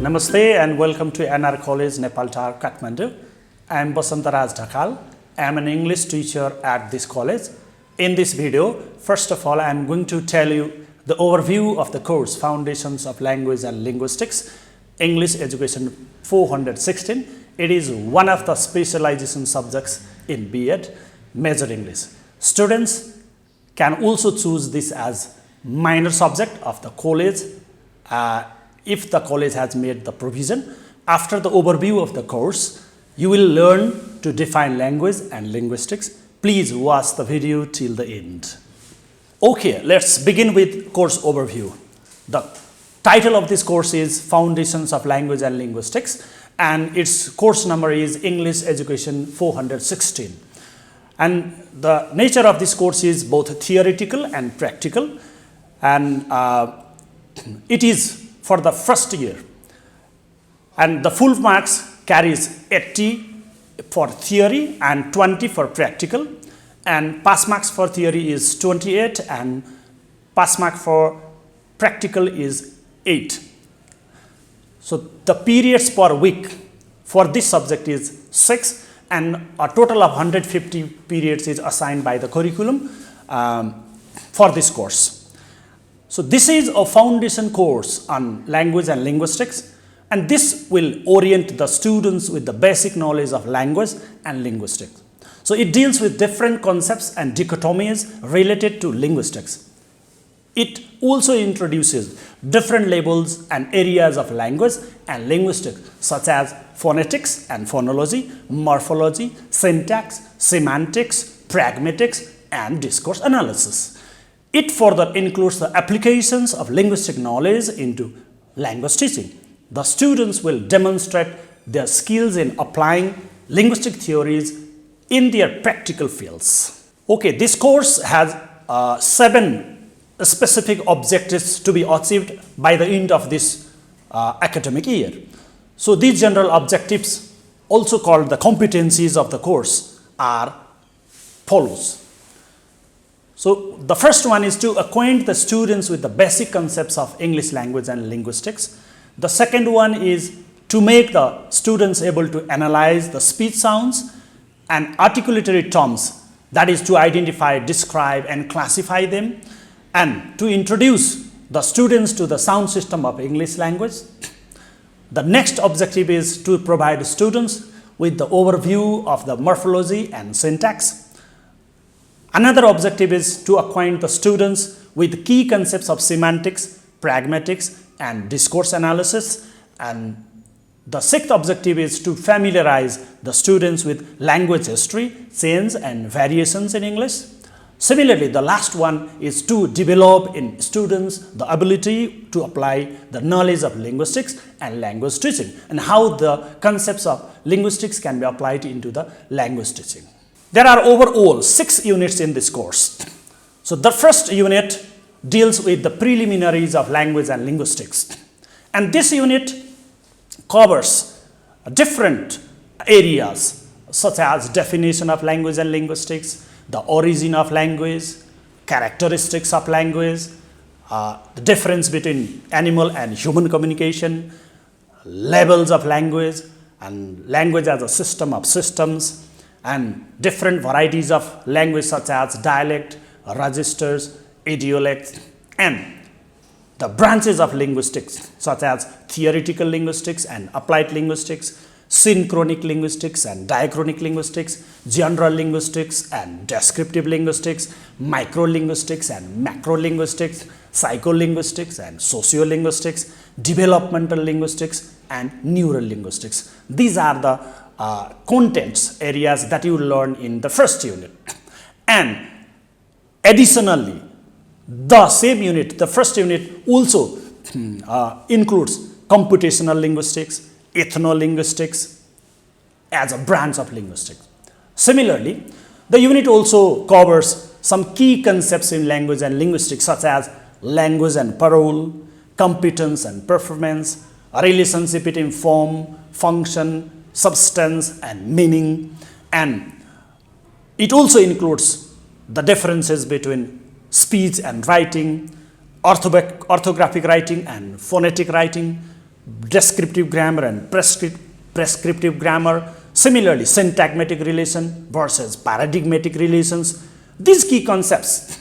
Namaste and welcome to NR College, Nepaltar, Kathmandu. I am Basantaraj Dhakal. I am an English teacher at this college. In this video, first of all, I am going to tell you the overview of the course Foundations of Language and Linguistics, English Education 416. It is one of the specialization subjects in B.Ed, Major English. Students can also choose this as minor subject of the college if the college has made the provision. After the overview of the course, you will learn to define language and linguistics. Please watch the video till the end. Okay, let's begin with course overview. The title of this course is Foundations of Language and Linguistics, and its course number is English Education 416. And the nature of this course is both theoretical and practical, and it is for the first year, and the full marks carries 80 for theory and 20 for practical, and pass marks for theory is 28 and pass mark for practical is 8. So the periods per week for this subject is 6, and a total of 150 periods is assigned by the curriculum for this course. So this is a foundation course on language and linguistics, and this will orient the students with the basic knowledge of language and linguistics. So it deals with different concepts and dichotomies related to linguistics. It also introduces different labels and areas of language and linguistics such as phonetics and phonology, morphology, syntax, semantics, pragmatics, and discourse analysis. It further includes the applications of linguistic knowledge into language teaching. The students will demonstrate their skills in applying linguistic theories in their practical fields. Okay, this course has 7 specific objectives to be achieved by the end of this academic year. So these general objectives, also called the competencies of the course, are follows. So the first one is to acquaint the students with the basic concepts of English language and linguistics. The second one is to make the students able to analyze the speech sounds and articulatory terms, that is to identify, describe, and classify them, and to introduce the students to the sound system of English language. The next objective is to provide students with the overview of the morphology and syntax. Another objective is to acquaint the students with key concepts of semantics, pragmatics, and discourse analysis. And the sixth objective is to familiarize the students with language history, change, and variations in English. Similarly, the last one is to develop in students the ability to apply the knowledge of linguistics and language teaching, and how the concepts of linguistics can be applied into the language teaching. There are overall 6 units in this course. So the first unit deals with the preliminaries of language and linguistics. And this unit covers different areas such as definition of language and linguistics, the origin of language, characteristics of language, the difference between animal and human communication, levels of language, and language as a system of systems, and different varieties of language such as dialect, registers, idiolects, and the branches of linguistics such as theoretical linguistics and applied linguistics, synchronic linguistics and diachronic linguistics, general linguistics and descriptive linguistics, microlinguistics and macrolinguistics, psycholinguistics and sociolinguistics, developmental linguistics, and neurolinguistics. These are the contents areas that you learn in the first unit. And additionally, the same unit, the first unit, also includes computational linguistics, ethnolinguistics as a branch of linguistics. Similarly, the unit also covers some key concepts in language and linguistics such as language and parole, competence and performance, a relationship between form, function, substance, and meaning, and it also includes the differences between speech and writing, orthographic writing and phonetic writing, descriptive grammar and prescriptive grammar. Similarly, syntagmatic relation versus paradigmatic relations. These key concepts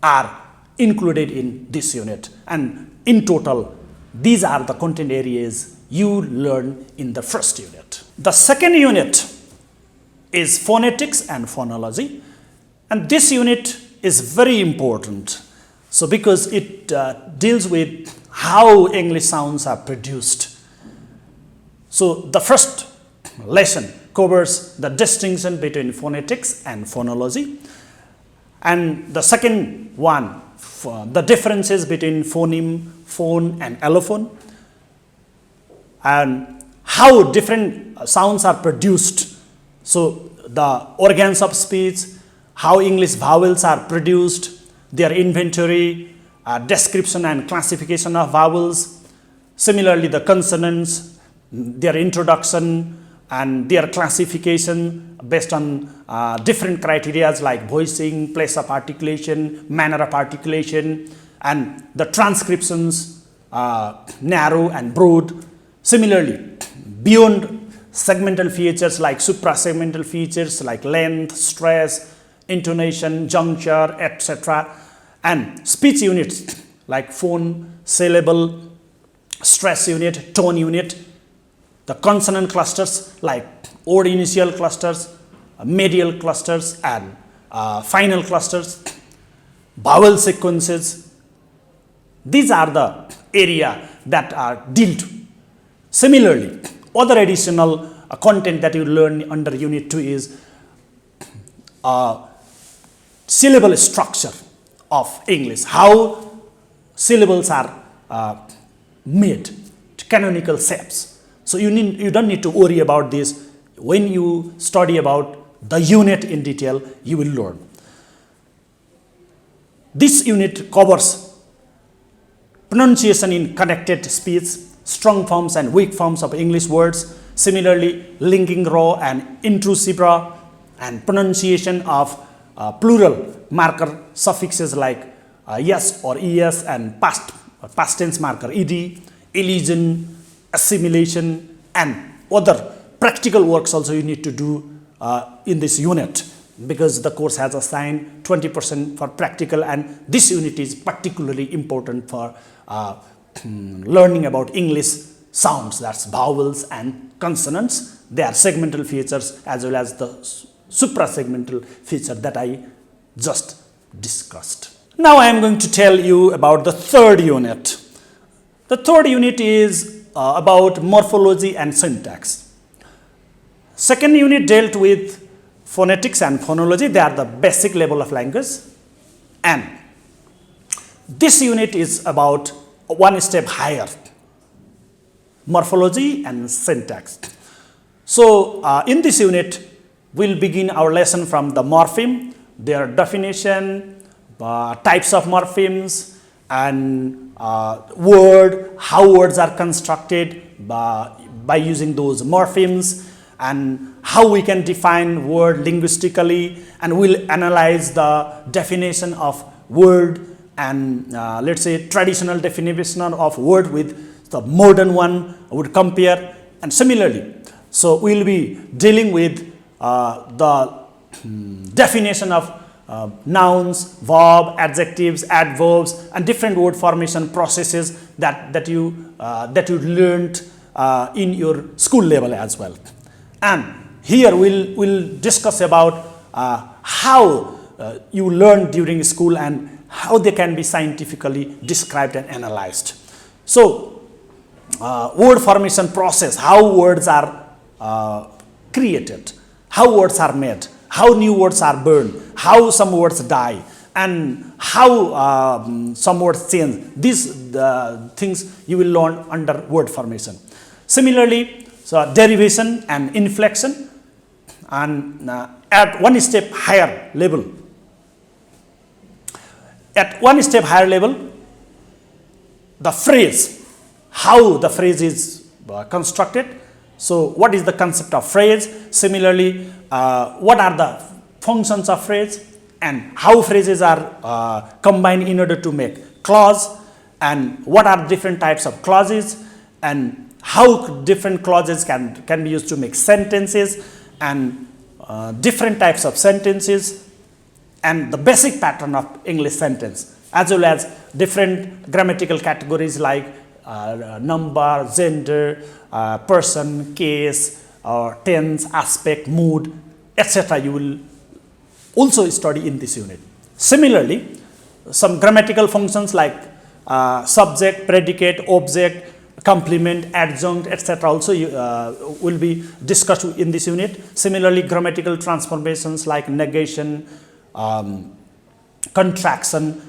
are included in this unit, and in total, these are the content areas you learn in the first unit. The second unit is phonetics and phonology, and this unit is very important. So because it deals with how English sounds are produced. So the first lesson covers the distinction between phonetics and phonology, and the second one, the differences between phoneme, phone and allophone, and how different sounds are produced. So the organs of speech, how English vowels are produced, their inventory, description and classification of vowels. Similarly, the consonants, their introduction and their classification based on different criteria like voicing, place of articulation, manner of articulation, and the transcriptions, narrow and broad. Similarly, beyond segmental features like suprasegmental features like length, stress, intonation, juncture, etc., and speech units like phone, syllable, stress unit, tone unit, the consonant clusters like odd initial clusters, medial clusters, and final clusters, vowel sequences. These are the area that are dealt. Similarly, other additional content that you learn under Unit 2 is syllable structure of English, how syllables are made, canonical shapes. So you don't need to worry about this. When you study about the unit in detail, you will learn. This unit covers pronunciation in connected speech, strong forms and weak forms of English words. Similarly, linking raw and intrusive raw, and pronunciation of plural marker suffixes like yes or es, and past tense marker ed, elision, assimilation, and other practical works also you need to do in this unit, because the course has assigned 20% for practical, and this unit is particularly important for learning about English sounds, that's vowels and consonants. They are segmental features as well as the suprasegmental feature that I just discussed. Now I am going to tell you about the third unit. The third unit is about morphology and syntax. Second unit dealt with phonetics and phonology. They are the basic level of language, and this unit is about one step higher, morphology and syntax. So in this unit, we'll begin our lesson from the morpheme, their definition, types of morphemes, and how words are constructed by using those morphemes, and how we can define word linguistically, and we'll analyze the definition of word and let's say traditional definition of word with the modern one, would compare, and similarly. So we'll be dealing with the definition of nouns, verb, adjectives, adverbs, and different word formation processes that you learned in your school level as well. And here we'll discuss about how you learn during school and how they can be scientifically described and analyzed. So word formation process, how words are created, how words are made, how new words are born, how some words die, and how some words change. These things you will learn under word formation. Similarly, so derivation and inflection, and at one step higher level. At one step higher level, the phrase, how the phrase is constructed. So what is the concept of phrase? Similarly, what are the functions of phrase, and how phrases are combined in order to make clause, and what are different types of clauses, and how different clauses can be used to make sentences, and different types of sentences, and the basic pattern of English sentence, as well as different grammatical categories like number, gender, person, case, tense, aspect, mood, etc. You will also study in this unit. Similarly, some grammatical functions like subject, predicate, object, complement, adjunct, etc. also will be discussed in this unit. Similarly, grammatical transformations like negation, contraction,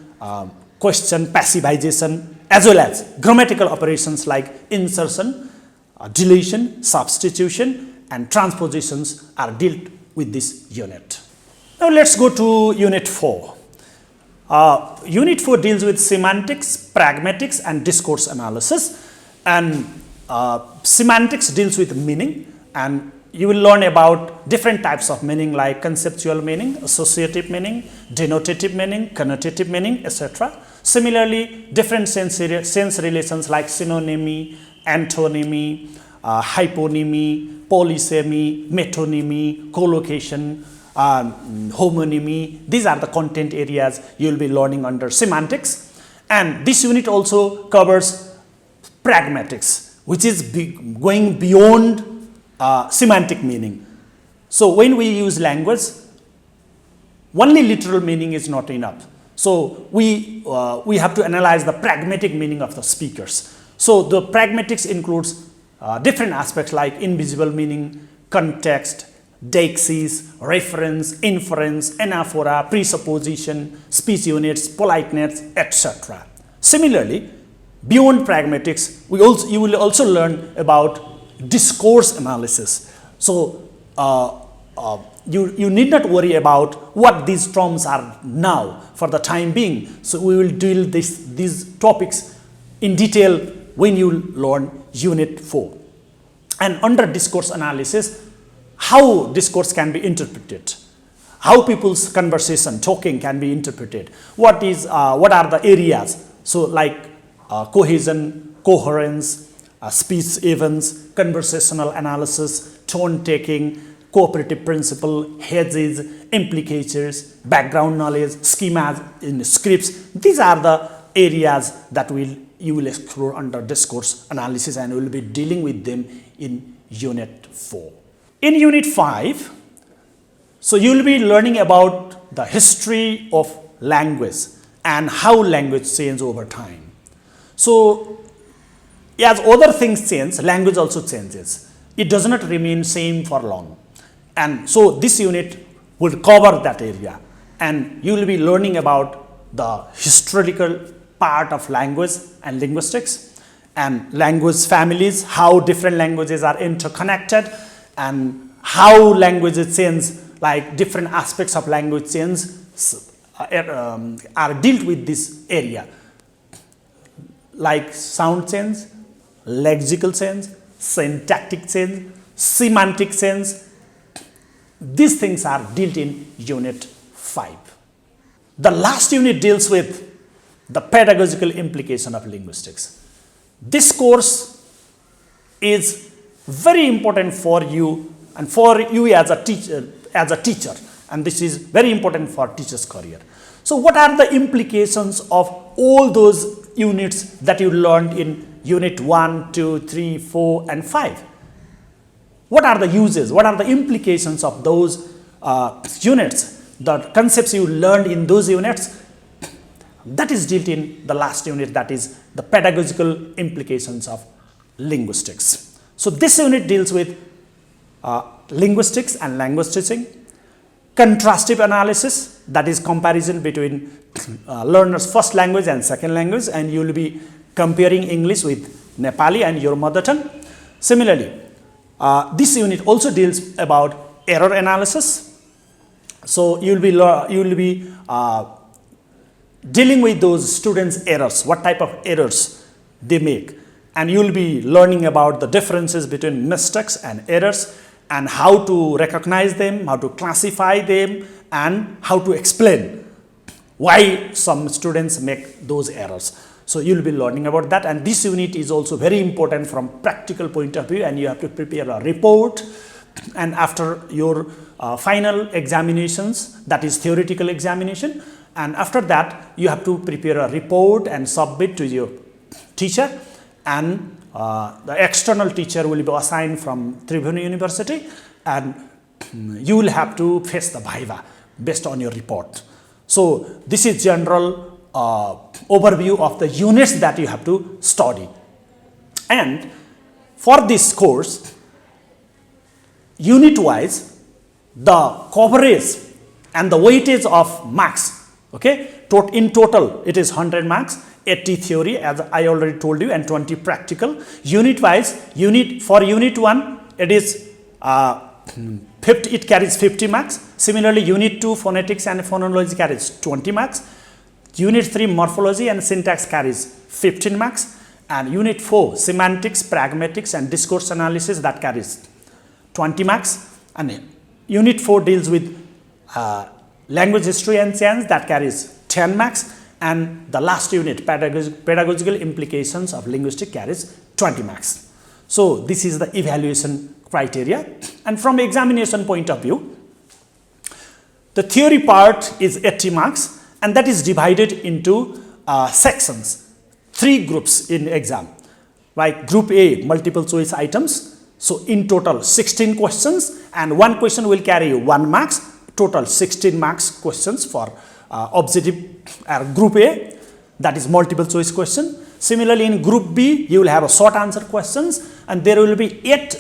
question, passivization, as well as grammatical operations like insertion, deletion, substitution, and transpositions are dealt with this unit. Now let's go to Unit 4. Unit 4 deals with semantics, pragmatics, and discourse analysis. And semantics deals with meaning, and you will learn about different types of meaning like conceptual meaning, associative meaning, denotative meaning, connotative meaning, etc. Similarly, different sense relations like synonymy, antonymy, hyponymy, polysemy, metonymy, collocation, homonymy. These are the content areas you will be learning under semantics. And this unit also covers pragmatics, which is going beyond semantic meaning. So when we use language, only literal meaning is not enough. So we have to analyze the pragmatic meaning of the speakers. So the pragmatics includes different aspects like invisible meaning, context, deixis, reference, inference, anaphora, presupposition, speech units, politeness, etc. Similarly, beyond pragmatics, you will also learn about discourse analysis. So you need not worry about what these terms are now for the time being. So we will deal these topics in detail when you learn Unit 4. And under discourse analysis, how discourse can be interpreted, how people's conversation, talking can be interpreted, what are the areas, so like cohesion, coherence, speech events, conversational analysis, tone taking, cooperative principle, hedges, implicators, background knowledge, schemas in scripts. These are the areas that you will explore under discourse analysis, and we will be dealing with them in Unit 4. In Unit 5, so you will be learning about the history of language and how language changes over time. So as other things change, language also changes. It does not remain same for long. And so this unit will cover that area, and you will be learning about the historical part of language and linguistics, and language families, how different languages are interconnected, and how languages change, like different aspects of language change are dealt with this area, like sound change, lexical change, syntactic change, semantic change. These things are dealt in Unit 5. The last unit deals with the pedagogical implication of linguistics. This course is very important for you and for you as a teacher, and this is very important for teacher's career. So what are the implications of all those units that you learned in Unit 1, 2, 3, 4, and 5? What are the uses? What are the implications of those units? The concepts you learned in those units, that is dealt in the last unit, that is the pedagogical implications of linguistics. So this unit deals with linguistics and language teaching, contrastive analysis, that is comparison between learner's first language and second language, and you will be comparing English with Nepali and your mother tongue. Similarly, this unit also deals about error analysis. So you will be dealing with those students' errors, what type of errors they make, and you will be learning about the differences between mistakes and errors, and how to recognize them, how to classify them, and how to explain why some students make those errors. So you will be learning about that, and this unit is also very important from practical point of view, and you have to prepare a report. And after your final examinations, that is theoretical examination, and after that you have to prepare a report and submit to your teacher, and the external teacher will be assigned from Tribhuvan University, and you will have to face the viva based on your report. So this is general overview of the units that you have to study. And for this course, unit wise, the coverage and the weightage of marks, okay, in total it is 100 marks, 80 theory as I already told you, and 20 practical. Unit wise, for unit 1 it is 50, it carries 50 marks. Similarly, unit 2 phonetics and phonology carries 20 marks. Unit 3 morphology and syntax carries 15 marks, and unit 4 semantics, pragmatics and discourse analysis, that carries 20 marks, and unit 4 deals with language history and science, that carries 10 marks, and the last unit pedagogical implications of linguistics carries 20 marks. So this is the evaluation criteria. And from examination point of view, the theory part is 80 marks, and that is divided into sections, 3 groups in exam. Like group A, multiple choice items. So in total 16 questions, and one question will carry 1 marks, total 16 marks questions for objective group A, that is multiple choice question. Similarly, in group B, you will have a short answer questions, and there will be 8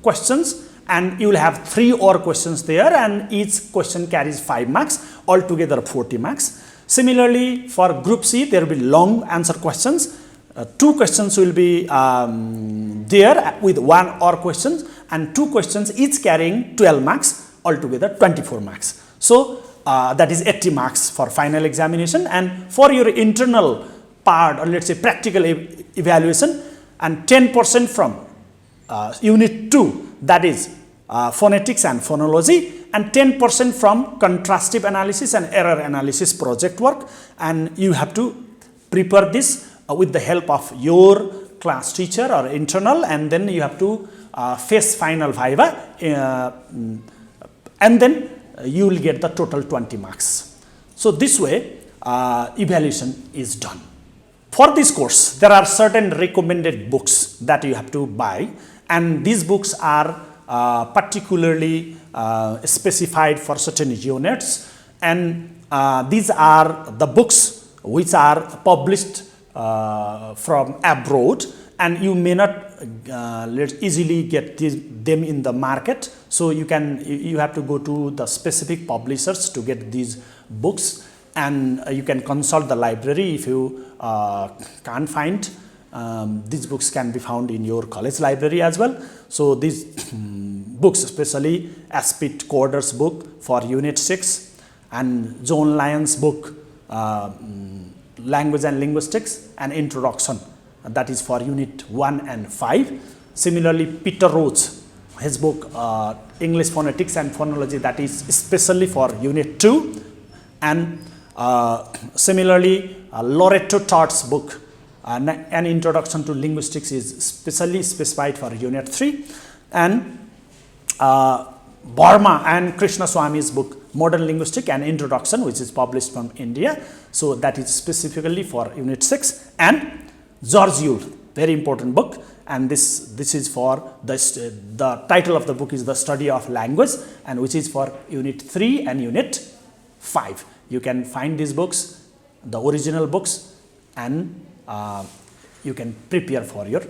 questions, and you will have 3 or questions there, and each question carries 5 marks, altogether 40 marks. Similarly, for group C, there will be long answer questions. 2 questions will be there with 1 or questions, and 2 questions each carrying 12 marks, altogether 24 marks. So that is 80 marks for final examination. And for your internal part, or let's say practical evaluation, and 10% from unit 2, that is phonetics and phonology, and 10% from contrastive analysis and error analysis project work. And you have to prepare this with the help of your class teacher or internal, and then you have to face final viva, and then you will get the total 20 marks. So this way evaluation is done. For this course, there are certain recommended books that you have to buy, and these books are particularly specified for certain units, and these are the books which are published from abroad, and you may not easily get them in the market. So you have to go to the specific publishers to get these books, and you can consult the library if you can't find. These books can be found in your college library as well. So these books, especially Aspit Corder's book for Unit 6, and John Lyon's book Language and Linguistics and Introduction, that is for Unit 1 and 5. Similarly, Peter Roach, his book English Phonetics and Phonology, that is especially for Unit 2. And similarly, Loretto Todd's book An Introduction to Linguistics is specially specified for Unit 3. And Burma and Krishnaswamy's book Modern Linguistics and Introduction, which is published from India, so that is specifically for Unit 6. And George Yule, very important book, and this is for the title of the book is The Study of Language, and which is for Unit 3 and Unit 5. You can find these books, the original books, and you can prepare for your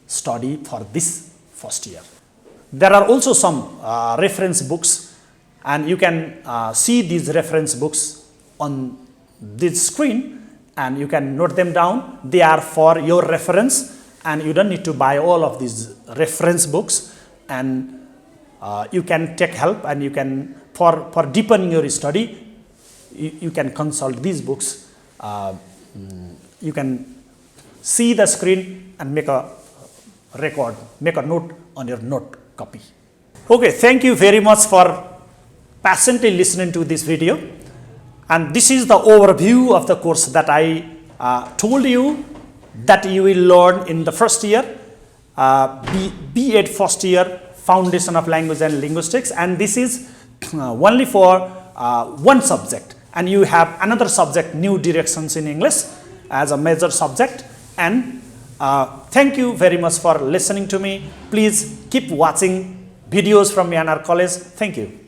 study for this first year. There are also some reference books, and you can see these reference books on this screen, and you can note them down. They are for your reference, and you don't need to buy all of these reference books, and you can take help, and you can for deepening your study, you can consult these books. You can see the screen and make a record, make a note on your note copy. Okay, thank you very much for patiently listening to this video, and this is the overview of the course that I told you that you will learn in the first year, B.Ed first year, Foundation of Language and Linguistics, and this is only for one subject, and you have another subject, New Directions in English, as a major subject. And thank you very much for listening to me. Please keep watching videos from ANR College. Thank you.